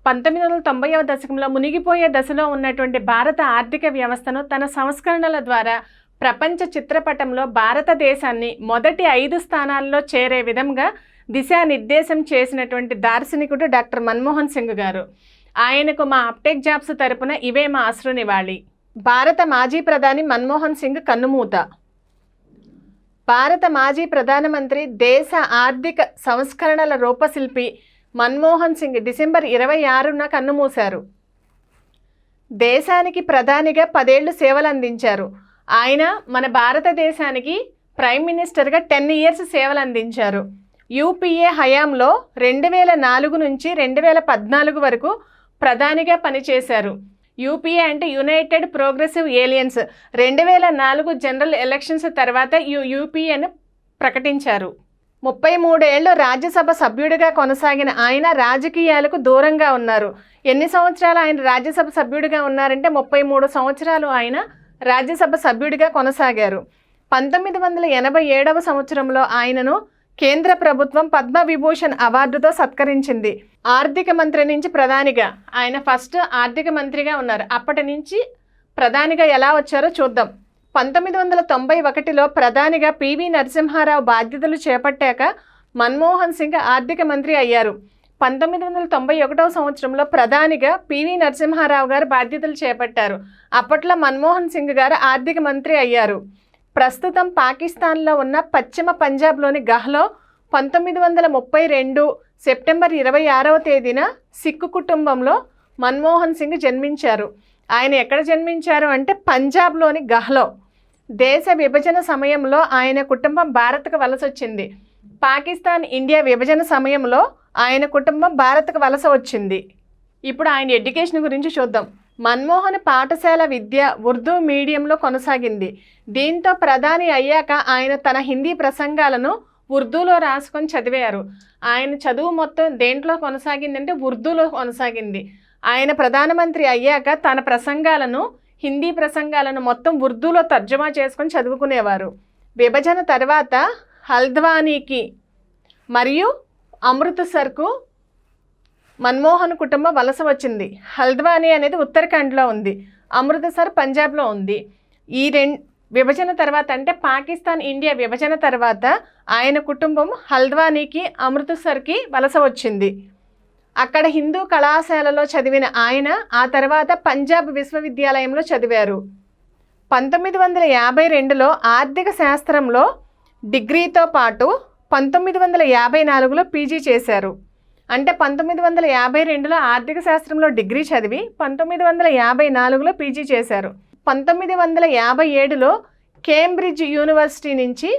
1990వ దశకంలో మునిగిపోయే దశలో ఉన్నటువంటి భారత ఆర్థిక వ్యవస్థను తన సంస్కరణల ద్వారా ప్రపంచ చిత్రపటంలో భారతదేశాన్ని మొదటి 5 స్థానాల్లో చేరే విధంగా దిశానిర్దేశం చేసినటువంటి దార్శనికుడు డాక్టర్ మన్మోహన్ సింగ్ గారు. ఆయనకు మా అప్టెక్ జాబ్స్ తరపున ఇవే మా అశ్రు నివాళి. భారత మాజీ ప్రధాని మన్మోహన్ సింగ్ కన్నుమూత. భారత మాజీ ప్రధానమంత్రి, దేశ ఆర్థిక సంస్కరణల రూపశిల్పి మన్మోహన్ సింగ్ డిసెంబర్ 26న కన్నుమూశారు. దేశానికి ప్రధానిగా 10 ఏళ్లు సేవలు అందించారు. ఆయన మన భారతదేశానికి ప్రైమ్ మినిస్టర్గా 10 ఇయర్స్ సేవలు అందించారు. యూపీఏ హయాంలో 2004 నుంచి 2014 వరకు ప్రధానిగా పనిచేశారు. యూపీఏ అంటే United progressive aliens. 2004 general elections తర్వాత యూపీఏను ప్రకటించారు. 33 ఏళ్ళు రాజ్యసభ సభ్యుడిగా కొనసాగిన ఆయన రాజకీయాలకు దూరంగా ఉన్నారు. ఎన్ని సంవత్సరాలు ఆయన రాజ్యసభ సభ్యుడిగా ఉన్నారంటే 33 సంవత్సరాలు ఆయన రాజ్యసభ సభ్యుడిగా కొనసాగారు. 1987వ సంవత్సరంలో ఆయనను కేంద్ర ప్రభుత్వం పద్మవిభూషణ్ అవార్డుతో సత్కరించింది. ఆర్థిక మంత్రి నుంచి ప్రధానిగా ఆయన ఫస్ట్ ఆర్థిక మంత్రిగా ఉన్నారు. అప్పటి నుంచి ప్రధానిగా ఎలా వచ్చారో చూద్దాం. 1991లో ప్రధానిగా పివి నరసింహారావు బాధ్యతలు చేపట్టాక మన్మోహన్ సింగ్ ఆర్థిక మంత్రి అయ్యారు. 1991వ సంవత్సరంలో ప్రధానిగా పివి నరసింహారావు గారు బాధ్యతలు చేపట్టారు. అప్పట్లో మన్మోహన్ సింగ్ గారు ఆర్థిక మంత్రి అయ్యారు. ప్రస్తుతం పాకిస్తాన్లో ఉన్న పశ్చిమ పంజాబ్లోని గహ్లో 1932 సెప్టెంబర్ 26వ తేదీన సిక్కు కుటుంబంలో మన్మోహన్ సింగ్ జన్మించారు. ఆయన ఎక్కడ జన్మించారు అంటే పంజాబ్లోని గహ్లో. దేశ విభజన సమయంలో ఆయన కుటుంబం భారత్కు వలస వచ్చింది. పాకిస్తాన్ ఇండియా విభజన సమయంలో ఆయన కుటుంబం భారత్కు వలస వచ్చింది. ఇప్పుడు ఆయన ఎడ్యుకేషన్ గురించి చూద్దాం. మన్మోహన్ పాఠశాల విద్య ఉర్దూ మీడియంలో కొనసాగింది. దీంతో ప్రధాని అయ్యాక ఆయన తన హిందీ ప్రసంగాలను ఉర్దూలో రాసుకొని చదివారు. ఆయన చదువు మొత్తం దేంట్లో కొనసాగిందంటే ఉర్దూలో కొనసాగింది. ఆయన ప్రధానమంత్రి అయ్యాక తన ప్రసంగాలను హిందీ ప్రసంగాలను మొత్తం ఉర్దూలో తర్జుమా చేసుకొని చదువుకునేవారు. విభజన తర్వాత హల్ద్వానీకి మరియు అమృత్సర్కు మన్మోహన్ కుటుంబం వలస వచ్చింది. హల్ద్వానీ అనేది ఉత్తరాఖండ్లో ఉంది, అమృత్సర్ పంజాబ్లో ఉంది. ఈ విభజన తర్వాత అంటే పాకిస్తాన్ ఇండియా విభజన తర్వాత ఆయన కుటుంబం హల్ద్వానీకి అమృత్సర్కి వలస వచ్చింది. అక్కడ హిందూ కళాశాలలో చదివిన ఆయన ఆ తర్వాత పంజాబ్ విశ్వవిద్యాలయంలో చదివారు. 1952లో ఆర్థిక శాస్త్రంలో డిగ్రీతో పాటు 1954లో పీజీ చేశారు. అంటే 1952లో ఆర్థిక శాస్త్రంలో డిగ్రీ చదివి 1954లో పీజీ చేశారు. 1957లో కేంబ్రిడ్జ్ యూనివర్సిటీ నుంచి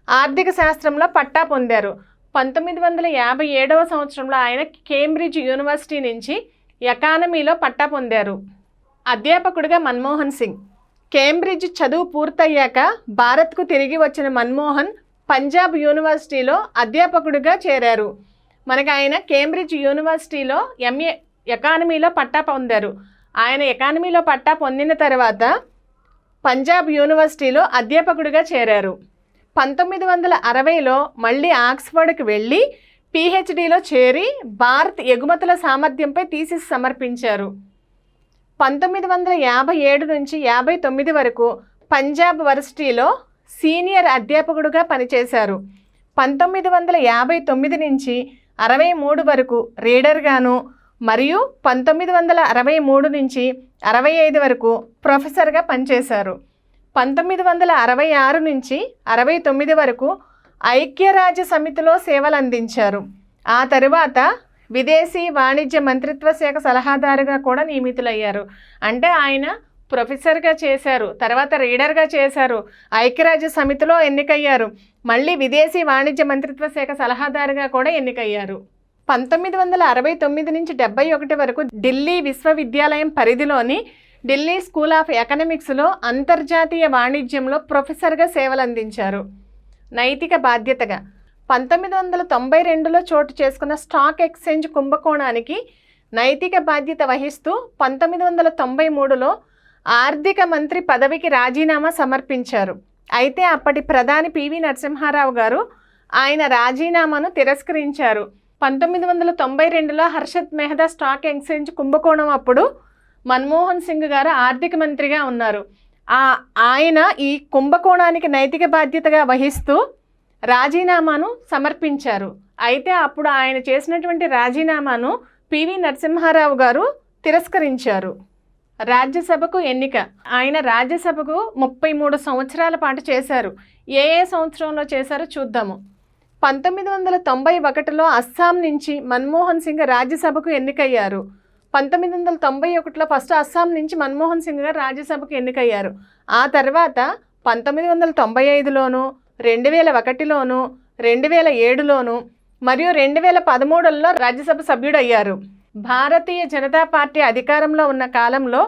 ఆర్థిక శాస్త్రంలో పట్టా పొందారు. 1957వ సంవత్సరంలో ఆయన కేంబ్రిడ్జ్ యూనివర్సిటీ నుంచి ఎకానమీలో పట్టా పొందారు. అధ్యాపకుడిగా మన్మోహన్ సింగ్. కేంబ్రిడ్జ్ చదువు పూర్తయ్యాక భారత్కు తిరిగి వచ్చిన మన్మోహన్ పంజాబ్ యూనివర్సిటీలో అధ్యాపకుడిగా చేరారు. మనకు ఆయన కేంబ్రిడ్జ్ యూనివర్సిటీలో ఎంఏ ఎకానమీలో పట్టా పొందారు. ఆయన ఎకానమీలో పట్టా పొందిన తర్వాత పంజాబ్ యూనివర్సిటీలో అధ్యాపకుడిగా చేరారు. 1960లో మళ్ళీ ఆక్స్ఫర్డ్కి వెళ్ళి పిహెచ్డిలో చేరి భారత్ ఎగుమతుల సామర్థ్యంపై థీసిస్ సమర్పించారు. 1957 నుంచి 59 వరకు పంజాబ్ వర్సిటీలో సీనియర్ అధ్యాపకుడిగా పనిచేశారు. 1959 నుంచి 63 వరకు రీడర్గాను మరియు 1963 నుంచి 65 వరకు ప్రొఫెసర్గా పనిచేశారు. 1966 నుంచి 69 వరకు ఐక్యరాజ్య సమితిలో సేవలు అందించారు. ఆ తరువాత విదేశీ వాణిజ్య మంత్రిత్వ శాఖ సలహాదారుగా కూడా నియమితులయ్యారు. అంటే ఆయన ప్రొఫెసర్గా చేశారు, తర్వాత రీడర్గా చేశారు, ఐక్యరాజ్య సమితిలో ఎన్నికయ్యారు, మళ్ళీ విదేశీ వాణిజ్య మంత్రిత్వ శాఖ సలహాదారుగా కూడా ఎన్నికయ్యారు. 1969 నుంచి 71 వరకు ఢిల్లీ విశ్వవిద్యాలయం పరిధిలోని ఢిల్లీ స్కూల్ ఆఫ్ ఎకనామిక్స్లో అంతర్జాతీయ వాణిజ్యంలో ప్రొఫెసర్గా సేవలు అందించారు. నైతిక బాధ్యతగా 1992లో చోటు చేసుకున్న స్టాక్ ఎక్స్చేంజ్ కుంభకోణానికి నైతిక బాధ్యత వహిస్తూ 1993లో ఆర్థిక మంత్రి పదవికి రాజీనామా సమర్పించారు. అయితే అప్పటి ప్రధాని పివి నరసింహారావు గారు ఆయన రాజీనామాను తిరస్కరించారు. 1992లో హర్షద్ మెహతా స్టాక్ ఎక్స్చేంజ్ కుంభకోణం అప్పుడు మన్మోహన్ సింగ్ గారు ఆర్థిక మంత్రిగా ఉన్నారు. ఆయన ఈ కుంభకోణానికి నైతిక బాధ్యతగా వహిస్తూ రాజీనామాను సమర్పించారు. అయితే అప్పుడు ఆయన చేసినటువంటి రాజీనామాను పివి నరసింహారావు గారు తిరస్కరించారు. రాజ్యసభకు ఎన్నిక. ఆయన రాజ్యసభకు 33 సంవత్సరాల పాటు చేశారు. ఏ సంవత్సరంలో చేశారో చూద్దాము. 1991లో అస్సాం నుంచి మన్మోహన్ సింగ్ రాజ్యసభకు ఎన్నికయ్యారు. 1991లో ఫస్ట్ అస్సాం నుంచి మన్మోహన్ సింగ్ గారు రాజ్యసభకు ఎన్నికయ్యారు. ఆ తర్వాత 1995లోను, 2001లోను, 2007లోను మరియు 2013లో రాజ్యసభ సభ్యుడయ్యారు. భారతీయ జనతా పార్టీ అధికారంలో ఉన్న కాలంలో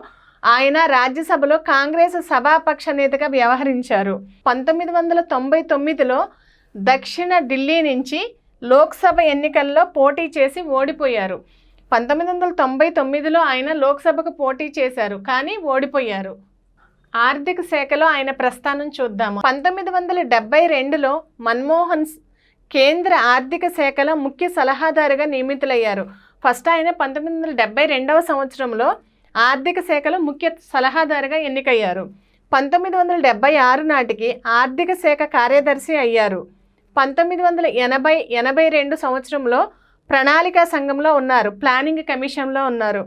ఆయన రాజ్యసభలో కాంగ్రెస్ సభాపక్ష నేతగా వ్యవహరించారు. 1999లో దక్షిణ ఢిల్లీ నుంచి లోక్సభ ఎన్నికల్లో పోటీ చేసి ఓడిపోయారు. 1999లో ఆయన లోక్సభకు పోటీ చేశారు, కానీ ఓడిపోయారు. ఆర్థిక శాఖలో ఆయన ప్రస్థానం చూద్దాము. 1972లో మన్మోహన్ కేంద్ర ఆర్థిక శాఖలో ముఖ్య సలహాదారుగా నియమితులయ్యారు. ఫస్ట్ ఆయన 1972వ సంవత్సరంలో ఆర్థిక శాఖలో ముఖ్య సలహాదారుగా ఎన్నికయ్యారు. 1976 నాటికి ఆర్థిక శాఖ కార్యదర్శి అయ్యారు. 1982 సంవత్సరంలో ప్రణాళికా సంఘంలో ఉన్నారు, ప్లానింగ్ కమిషన్లో ఉన్నారు.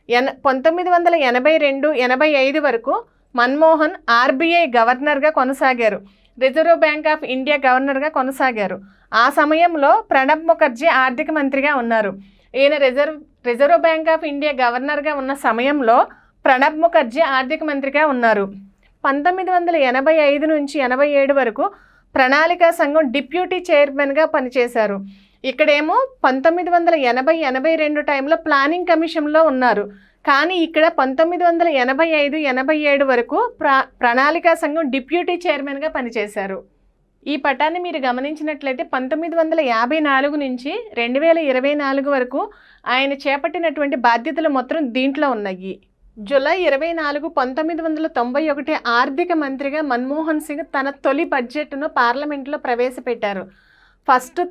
1982-85 వరకు మన్మోహన్ ఆర్బీఐ గవర్నర్గా కొనసాగారు. రిజర్వ్ బ్యాంక్ ఆఫ్ ఇండియా గవర్నర్గా కొనసాగారు. ఆ సమయంలో ప్రణబ్ ముఖర్జీ ఆర్థిక మంత్రిగా ఉన్నారు. ఈయన రిజర్వ్ బ్యాంక్ ఆఫ్ ఇండియా గవర్నర్గా ఉన్న సమయంలో ప్రణబ్ ముఖర్జీ ఆర్థిక మంత్రిగా ఉన్నారు. 1985 నుంచి 87 వరకు ప్రణాళికా సంఘం డిప్యూటీ చైర్మన్గా పనిచేశారు. ఇక్కడేమో 1980-82 టైంలో ప్లానింగ్ కమిషన్లో ఉన్నారు, కానీ ఇక్కడ 1985-87 వరకు ప్రణాళికా సంఘం డిప్యూటీ చైర్మన్గా పనిచేశారు. ఈ పటాన్ని మీరు గమనించినట్లయితే 1954 నుంచి 2024 వరకు ఆయన చేపట్టినటువంటి బాధ్యతలు మొత్తం దీంట్లో ఉన్నాయి. జూలై 24, 1991 ఆర్థిక మంత్రిగా మన్మోహన్ సింగ్ తన తొలి బడ్జెట్ను పార్లమెంట్లో ప్రవేశపెట్టారు. ఫస్ట్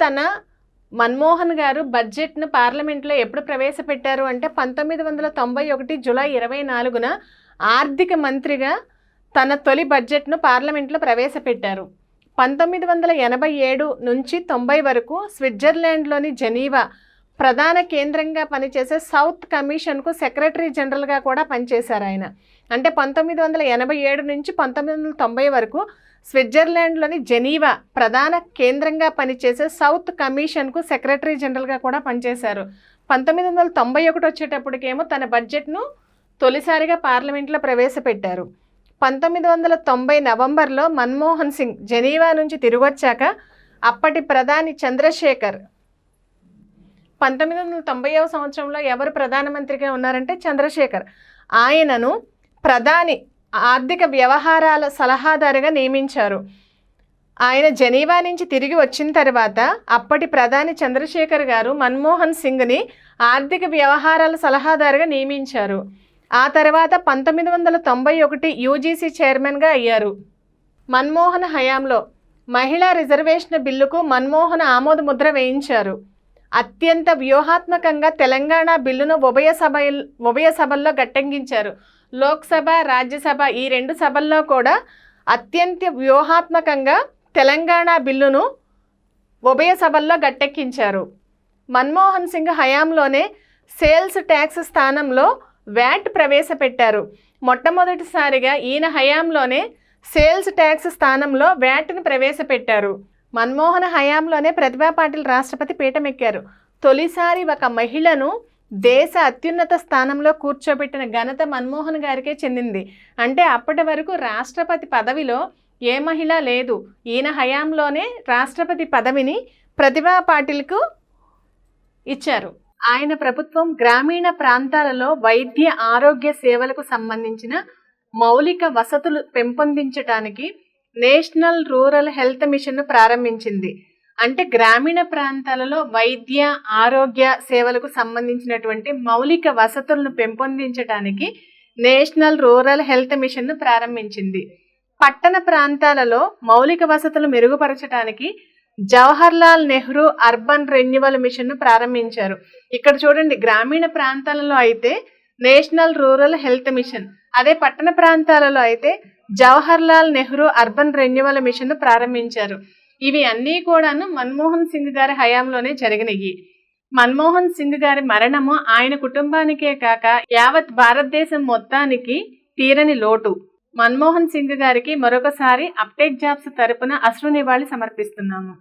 మన్మోహన్ గారు బడ్జెట్ను పార్లమెంట్లో ఎప్పుడు ప్రవేశపెట్టారు అంటే 1991 జూలై 24న ఆర్థిక మంత్రిగా తన తొలి బడ్జెట్ను పార్లమెంట్లో ప్రవేశపెట్టారు. 1987 నుంచి 90 వరకు స్విట్జర్లాండ్లోని జెనీవా ప్రధాన కేంద్రంగా పనిచేసే సౌత్ కమిషన్కు సెక్రటరీ జనరల్గా కూడా పనిచేశారు ఆయన. అంటే 1987 నుంచి 1990 వరకు స్విట్జర్లాండ్లోని జెనీవా ప్రధాన కేంద్రంగా పనిచేసే సౌత్ కమిషన్కు సెక్రటరీ జనరల్గా కూడా పనిచేశారు. 1991 వచ్చేటప్పటికేమో తన బడ్జెట్ను తొలిసారిగా పార్లమెంట్లో ప్రవేశపెట్టారు. 1990 నవంబర్లో మన్మోహన్ సింగ్ జెనీవా నుంచి తిరిగొచ్చాక అప్పటి ప్రధాని చంద్రశేఖర్ 1990వ సంవత్సరంలో ఎవరు ప్రధానమంత్రిగా ఉన్నారంటే చంద్రశేఖర్, ఆయనను ప్రధాని ఆర్థిక వ్యవహారాల సలహాదారుగా నియమించారు. ఆయన జెనీవా నుంచి తిరిగి వచ్చిన తర్వాత అప్పటి ప్రధాని చంద్రశేఖర్ గారు మన్మోహన్ సింగ్ని ఆర్థిక వ్యవహారాల సలహాదారుగా నియమించారు. ఆ తర్వాత 1991 యూజీసీ చైర్మన్గా అయ్యారు. మన్మోహన్ హయాంలో మహిళా రిజర్వేషన్ బిల్లుకు మన్మోహన్ ఆమోద ముద్ర వేయించారు. అత్యంత వ్యూహాత్మకంగా తెలంగాణ బిల్లును ఉభయ సభల్లో గట్టెక్కించారు. లోక్సభ, రాజ్యసభ ఈ 2 సభల్లో కూడా అత్యంత వ్యూహాత్మకంగా తెలంగాణ బిల్లును ఉభయ సభల్లో గట్టెక్కించారు. మన్మోహన్ సింగ్ హయాంలోనే సేల్స్ ట్యాక్స్ స్థానంలో వ్యాట్ ప్రవేశపెట్టారు. మొట్టమొదటిసారిగా ఈయన హయాంలోనే సేల్స్ ట్యాక్స్ స్థానంలో వ్యాట్ను ప్రవేశపెట్టారు. మన్మోహన్ హయాంలోనే ప్రతిభా పాటిల్ రాష్ట్రపతి పీఠమెక్కారు. తొలిసారి ఒక మహిళను దేశ అత్యున్నత స్థానంలో కూర్చోబెట్టిన ఘనత మన్మోహన్ గారికే చెందింది. అంటే అప్పటి వరకు రాష్ట్రపతి పదవిలో ఏ మహిళ లేదు. ఈయన హయాంలోనే రాష్ట్రపతి పదవిని ప్రతిభా పాటిల్కు ఇచ్చారు. ఆయన ప్రభుత్వం గ్రామీణ ప్రాంతాలలో వైద్య ఆరోగ్య సేవలకు సంబంధించిన మౌలిక వసతులు పెంపొందించడానికి నేషనల్ రూరల్ హెల్త్ మిషన్ను ప్రారంభించింది. అంటే గ్రామీణ ప్రాంతాలలో వైద్య ఆరోగ్య సేవలకు సంబంధించినటువంటి మౌలిక వసతులను పెంపొందించడానికి నేషనల్ రూరల్ హెల్త్ మిషన్ను ప్రారంభించింది. పట్టణ ప్రాంతాలలో మౌలిక వసతులు మెరుగుపరచడానికి Jawaharlal Nehru urban renewal mission ను ప్రారంభించారు. ఇక్కడ చూడండి, గ్రామీణ ప్రాంతాలలో అయితే నేషనల్ రూరల్ హెల్త్ మిషన్, అదే పట్టణ ప్రాంతాలలో అయితే Jawaharlal Nehru urban renewal mission ను ప్రారంభించారు. ఇవి అన్నీ కూడాను మన్మోహన్ సింగ్ గారి హయాంలోనే జరిగినాయి. మన్మోహన్ సింగ్ గారి మరణము ఆయన కుటుంబానికే కాక యావత్ భారతదేశం మొత్తానికి తీరని లోటు. మన్మోహన్ సింగ్ గారికి మరొకసారి అప్డేట్ జాబ్స్ తరపున అశ్రు నివాళి సమర్పిస్తున్నాము.